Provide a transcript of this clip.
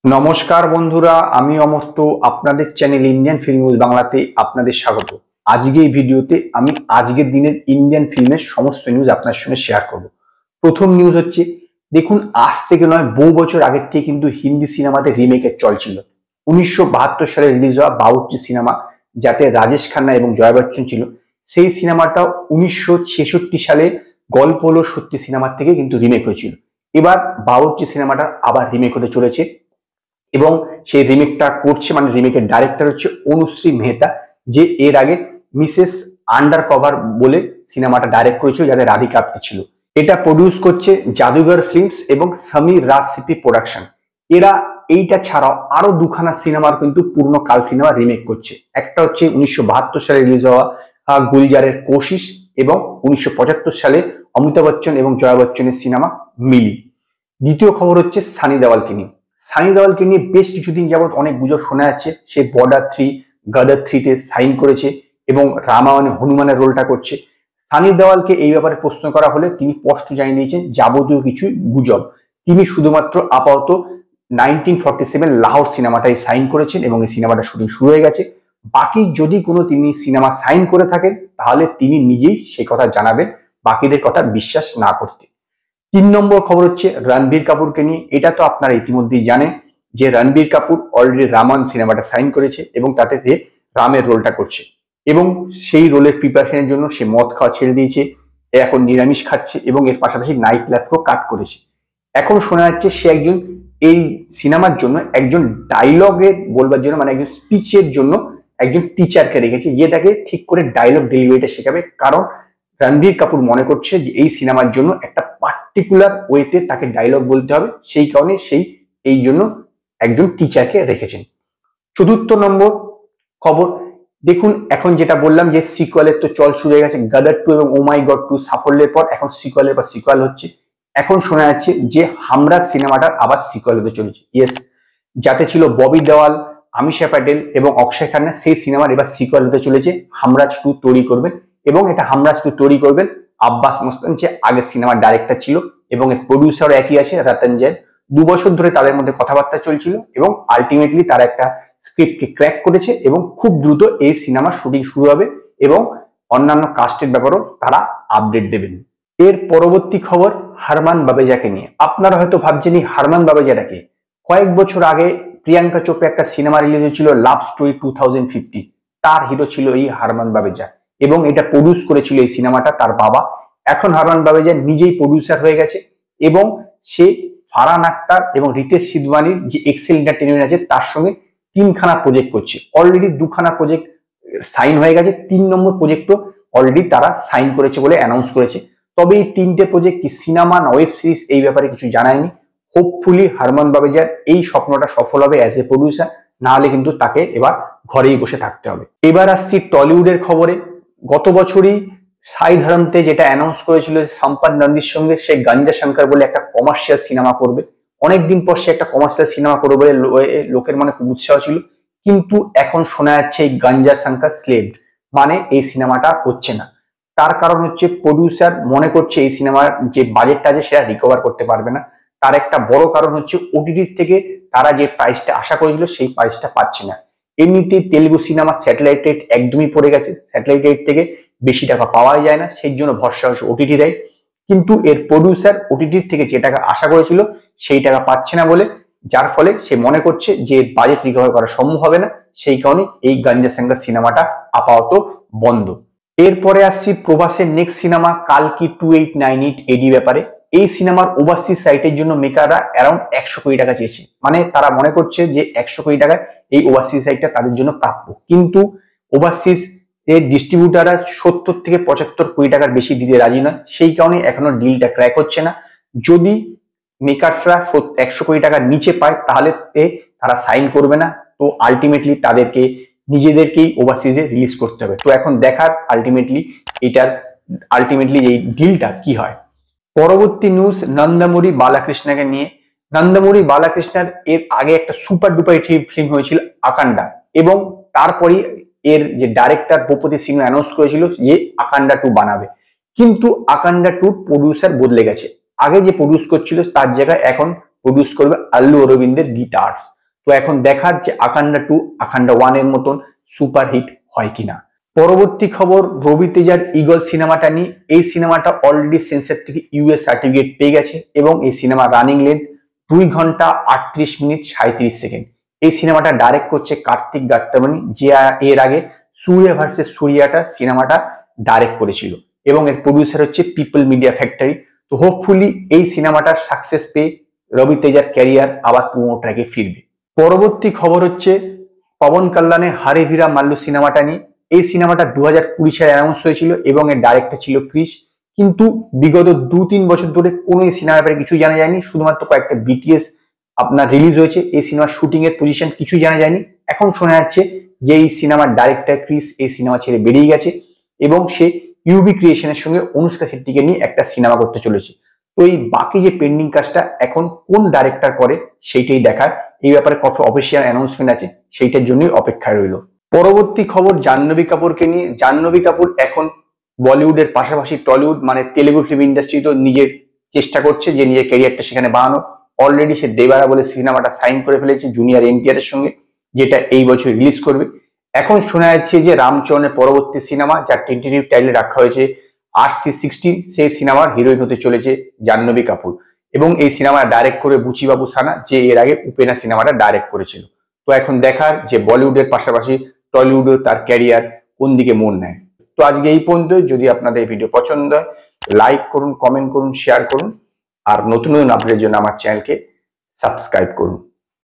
নমস্কার বন্ধুরা, আমি অমর্ত্য আপনাদের চ্যানেল ইন্ডিয়ান ফিল্ম নিউজ বাংলাতে আপনাদের স্বাগত। আজকে এই ভিডিওতে আমি আজকের দিনের ইন্ডিয়ান ফিল্মের সমস্ত নিউজ আপনার সঙ্গে শেয়ার করব। প্রথম নিউজ হচ্ছে, দেখুন আজ থেকে নয় বহু বছর আগের থেকে কিন্তু হিন্দি সিনেমাতে রিমেকের চল ছিল। 1972 সালে রিলিজ হওয়া বাবুর্চি সিনেমা, যাতে রাজেশ খান্না এবং জয়া বচ্চন ছিল, সেই সিনেমাটা 1966 সালে গল্প হলো সত্যি সিনেমার থেকে কিন্তু রিমেক হয়েছিল। এবার বাবুর্চি সিনেমাটা আবার রিমেক হতে চলেছে এবং সেই রিমেকটা করছে, মানে রিমেকের ডাইরেক্টর হচ্ছে অনুশ্রী মেহতা, যে এর আগে মিসেস আন্ডার কভার বলে সিনেমাটা ডাইরেক্ট করেছিল, যাতে রাধিকা আপ্তে ছিল। এটা প্রডিউস করছে জাদুঘর ফিল্মস এবং সমীর রাজ সিটি প্রোডাকশন। এরা এইটা ছাড়াও আরো দুখানা সিনেমার কিন্তু পূর্ণ কাল সিনেমা রিমেক করছে। একটা হচ্ছে 1972 সালে রিলিজ হওয়া গুলজারের কোশিশ, এবং 1975 সালে অমিতাভ বচ্চন এবং জয়া বচ্চনের সিনেমা মিলি। দ্বিতীয় খবর হচ্ছে সানি দেওয়ালকে নিয়ে। সানি দেওয়ালকে নিয়ে বেশ কিছুদিন যাবৎ অনেক গুজব শোনা যাচ্ছে। সে বর্ডার 3, গাদার 3-তে সাইন করেছে এবং রামায়ণে হনুমানের রোলটা করছে। সানি দেওয়ালকে এই ব্যাপারে প্রশ্ন করা হলে তিনি স্পষ্ট জানিয়ে দিয়েছেন যাবতীয় কিছু গুজব। তিনি শুধুমাত্র আপাতত 1947 লাহোর সিনেমাটাই সাইন করেছেন এবং এই সিনেমাটা শুটিং শুরু হয়ে গেছে। বাকি যদি কোনো তিনি সিনেমা সাইন করে থাকেন তাহলে তিনি নিজেই সে কথা জানাবেন, বাকিদের কথা বিশ্বাস না করতে। 3 নম্বর খবর হচ্ছে রণবীর কাপুরকে নিয়ে। এটা তো আপনারা ইতিমধ্যেই জানেন যে রণবীর কাপুর অলরেডি রামান সিনেমাটা সাইন করেছে এবং তাতে সে রামের রোলটা করছে, এবং সেই রোলের প্রিপারেশনের জন্য সে মদ খাওয়া ছেড়ে দিয়েছে, এখন নিরামিষ খাচ্ছে এবং এর পাশাপাশি নাইট লাইফকেও কাট করেছে। এখন শোনা যাচ্ছে সে একজন এই সিনেমার জন্য একজন ডায়লগের বলবার জন্য, মানে একজন স্পিচের জন্য একজন টিচারকে রেখেছে, যে তাকে ঠিক করে ডায়লগ ডেলিভারিটা শেখাবে। কারণ রণবীর কাপুর মনে করছে যে এই সিনেমার জন্য একটা পার্টিকুলার ওয়েতে তাকে ডায়লগ বলতে হবে, সেই কারণে এই জন্য একজন টিচারকে রেখেছেন। 4র্থ নম্বর খবর, দেখুন এখন যেটা বললাম যে সিকুয়ালের তো চল শুরু হয়ে গেছে। গাদার 2 এবং ও মাই গড 2 সাফল্যের পর এখন সিকুয়ালের পর সিকুয়াল হচ্ছে। এখন শোনা যাচ্ছে যে হামরা সিনেমাটার আবার সিকুয়াল হতে চলেছে। ইয়েস, যাতে ছিল ববি দেওয়াল, আমিষা প্যাটেল এবং অক্ষয় খান্না, সেই সিনেমার এবার সিকুয়াল হতে চলেছে। হামরাজ 2 তৈরি করবেন এবং এটা হামরাজ 2 তৈরি করবেন আব্বাস মোস্তান, যে আগে সিনেমার ডাইরেক্টর ছিল, এবং এর প্রডিউসার একই আছে রতন জৈন। 2 বছর ধরে তাদের মধ্যে কথাবার্তা চলছিল এবং আলটিমেটলি তারা একটা স্ক্রিপ্টকে ক্র্যাক করেছে এবং খুব দ্রুত এই সিনেমার শুটিং শুরু হবে এবং অন্যান্য কাস্টের ব্যাপারেও তারা আপডেট দেবেন। এর পরবর্তী খবর হারমান বাবেজাকে নিয়ে। আপনারা হয়তো ভাবছেন এই হারমান বাবেজাটাকে। কয়েক বছর আগে প্রিয়াঙ্কা চোপড়া একটা সিনেমা রিলিজ হয়েছিল লাভ স্টোরি 2050, তার হিরো ছিল এই হারমান বাবেজা এবং এটা প্রডিউস করেছিল এই সিনেমাটা তার বাবা। এখন হারমান বাবেজা নিজেই প্রডিউসার হয়ে গেছে এবং সে ফারহান আক্তার এবং রিতেশ সিধওয়ানির যে এক্সেল এন্টারটেইনমেন্ট আছে তার সঙ্গে 3খানা প্রজেক্ট করছে। অলরেডি 2খানা প্রজেক্ট সাইন হয়ে গেছে, 3 নম্বর প্রজেক্টও অলরেডি তারা সাইন করেছে বলে অ্যানাউন্স করেছে। তবে এই 3টে প্রজেক্ট কি সিনেমা না ওয়েব সিরিজ এই ব্যাপারে কিছু জানায়নি। হোপফুলি হারমান বাবেজার এই স্বপ্নটা সফল হবে অ্যাজ এ প্রডিউসার, না হলে কিন্তু তাকে এবার ঘরেই বসে থাকতে হবে। এবার আসছি টলিউডের খবরে। গত বছরই সাই ধরমতে যেটা অ্যানাউন্স করেছিল সম্পদ নন্দীর সঙ্গে সে গাঞ্জা শঙ্কর বলে একটা কমার্শিয়াল সিনেমা করবে। অনেকদিন পর সে একটা কমার্শিয়াল সিনেমা করবে বলে লোকের মনে খুব উৎসাহ ছিল, কিন্তু এখন শোনা যাচ্ছে এই গাঞ্জা শঙ্কর স্লেভড, মানে এই সিনেমাটা হচ্ছে না। তার কারণ হচ্ছে প্রডিউসার মনে করছে এই সিনেমার যে বাজেটটা আছে সেটা রিকভার করতে পারবে না। তার একটা বড় কারণ হচ্ছে ওটিটি থেকে তারা যে প্রাইসটা আশা করেছিল সেই প্রাইসটা পাচ্ছে না। এমনিতেই তেলুগু সিনেমা স্যাটেলাইট রেট একদমই পড়ে গেছে, স্যাটেলাইট রেট থেকে বেশি টাকা পাওয়া যায় না, সেই জন্য ভরসা হচ্ছে ওটিটি রাইট। কিন্তু এর প্রডিউসার ওটিটির থেকে যে টাকা আশা করেছিল সেই টাকা পাচ্ছে না বলে, যার ফলে সে মনে করছে যে বাজেট রিকভার করা সম্ভব হবে না, সেই কারণে এই গাঞ্জা শঙ্কর সিনেমাটা আপাতত বন্ধ। এরপরে আসছি প্রভাসের নেক্সট সিনেমা কালকি 2898 এডি ব্যাপারে। এই সিনেমার ওভারসিজ সাইটের জন্য মেকাররা অ্যারাউন্ড 100 কোটি টাকা চেয়েছে, মানে তারা মনে করছে যে 100 কোটি টাকায় এই ওভারসিজ সাইটটা তাদের জন্য প্রাপ্য, কিন্তু ওভারসিজ এর ডিস্ট্রিবিউটাররা 70 থেকে 75 কোটি টাকার বেশি দিতে রাজি নয়, সেই কারণে এখনো ডিলটা ক্র্যাক হচ্ছে না। যদি মেকার্সরা 100 কোটি টাকার নিচে পায় তাহলে তারা সাইন করবে না, তো আলটিমেটলি তাদেরকে নিজেদেরকেই ওভারসিজে রিলিজ করতে হবে। তো এখন দেখার আলটিমেটলি এই ডিলটা কি হয়। পরবর্তী নিউজ নন্দমুরি বালাকৃষ্ণকে নিয়ে। নন্দমুরি বালাকৃষ্ণের এর আগে একটা সুপার ডুপার হিট ফিল্ম হয়েছিল আকান্ডা, এবং তারপরে এর যে ডাইরেক্টর ভূপতি সিং অ্যানাউন্স করেছিল যে আকান্ডা 2 বানাবে, কিন্তু আকান্ডা 2 প্রডিউসার বদলে গেছে। আগে যে প্রডিউস করছিল তার জায়গায় এখন প্রডিউস করবে আল্লু অরবিন্দের গীতার্স। তো এখন দেখার যে আখান্ডা 2 আখান্ডা 1 এর মতন সুপারহিট হয় কিনা। পরবর্তী খবর রবি তেজার ঈগল সিনেমাটা নিয়ে। এই সিনেমাটা অলরেডি সেন্সর থেকে ইউএস সার্টিফিকেট পেয়ে গেছে এবং এই সিনেমা রানিং লেন্থ 2 ঘন্টা 38 মিনিট 37 সেকেন্ড। এই সিনেমাটা ডাইরেক্ট করছে কার্তিক গাত্তামনি, যে এর আগে সূর্যা ভার্সেস সূর্যাটা সিনেমাটা ডাইরেক্ট করেছিল, এবং এর প্রডিউসার হচ্ছে পিপল মিডিয়া ফ্যাক্টরি। তো হোপফুলি এই সিনেমাটার সাকসেস পেয়ে রবি তেজার ক্যারিয়ার আবার পুরোনো ট্র্যাকে ফিরবে। পরবর্তী খবর হচ্ছে পবন কল্যাণের হারে ভিরা মাল্লু সিনেমাটা নিয়ে। এই সিনেমাটা 2020 সালে অ্যানাউন্স হয়েছিল এবং এর ডাইরেক্টর ছিল ক্রিস, কিন্তু বিগত 2-3 বছর ধরে কোনো এই সিনেমার ব্যাপারে কিছু জানা যায়নি। শুধুমাত্র কয়েকটা বিটিএস আপনার রিলিজ হয়েছে, এই সিনেমার শুটিং এর পজিশন কিছু জানা যায়নি। এখন শোনা যাচ্ছে যে এই সিনেমার ডাইরেক্টর ক্রিস এই সিনেমা ছেড়ে বেরিয়ে গেছে এবং সে ইউবি ক্রিয়েশনের সঙ্গে অনুষ্কা শেট্টিকে নিয়ে একটা সিনেমা করতে চলেছে। তো এই বাকি যে পেন্ডিং কাজটা এখন কোন ডাইরেক্টর করে সেইটাই দেখার। এই ব্যাপারে কত অফিসিয়াল অ্যানাউন্সমেন্ট আছে সেইটার জন্যই অপেক্ষায় রইল। পরবর্তী খবর জাহ্নবী কাপুরকে নিয়ে। জাহ্নবী কাপুর এখন বলিউডের পাশাপাশি টলিউড মানে তেলেগু ফিল্ম ইন্ডাস্ট্রিতেও নিজের চেষ্টা করছে যে নিজের ক্যারিয়ারটা সেখানে বানানো। অলরেডি সে দেবারা বলে সিনেমাটা সাইন করে ফেলেছে জুনিয়র এনটিআর এর সঙ্গে, যেটা এই বছর রিলিজ করবে। এখন শোনা যাচ্ছে যে রামচরণের পরবর্তী সিনেমা, যার টেন্টেটিভ টাইটেল রাখা হয়েছে RC16, সেই সিনেমার হিরোইন হতে চলেছে জাহ্নবী কাপুর, এবং এই সিনেমা ডাইরেক্ট করে বুচি বাবু সানা, যে এর আগে উপেনা সিনেমাটা ডাইরেক্ট করেছিল। তো এখন দেখার যে বলিউডের পাশাপাশি টলিউডেও তার ক্যারিয়ার কোন দিকে মন নেয়। তো আজকে এই পর্যন্ত। যদি আপনাদের এই ভিডিও পছন্দ হয় লাইক করুন, কমেন্ট করুন, শেয়ার করুন, আর নতুন নতুন আপডেটের জন্য আমার চ্যানেলকে সাবস্ক্রাইব করুন।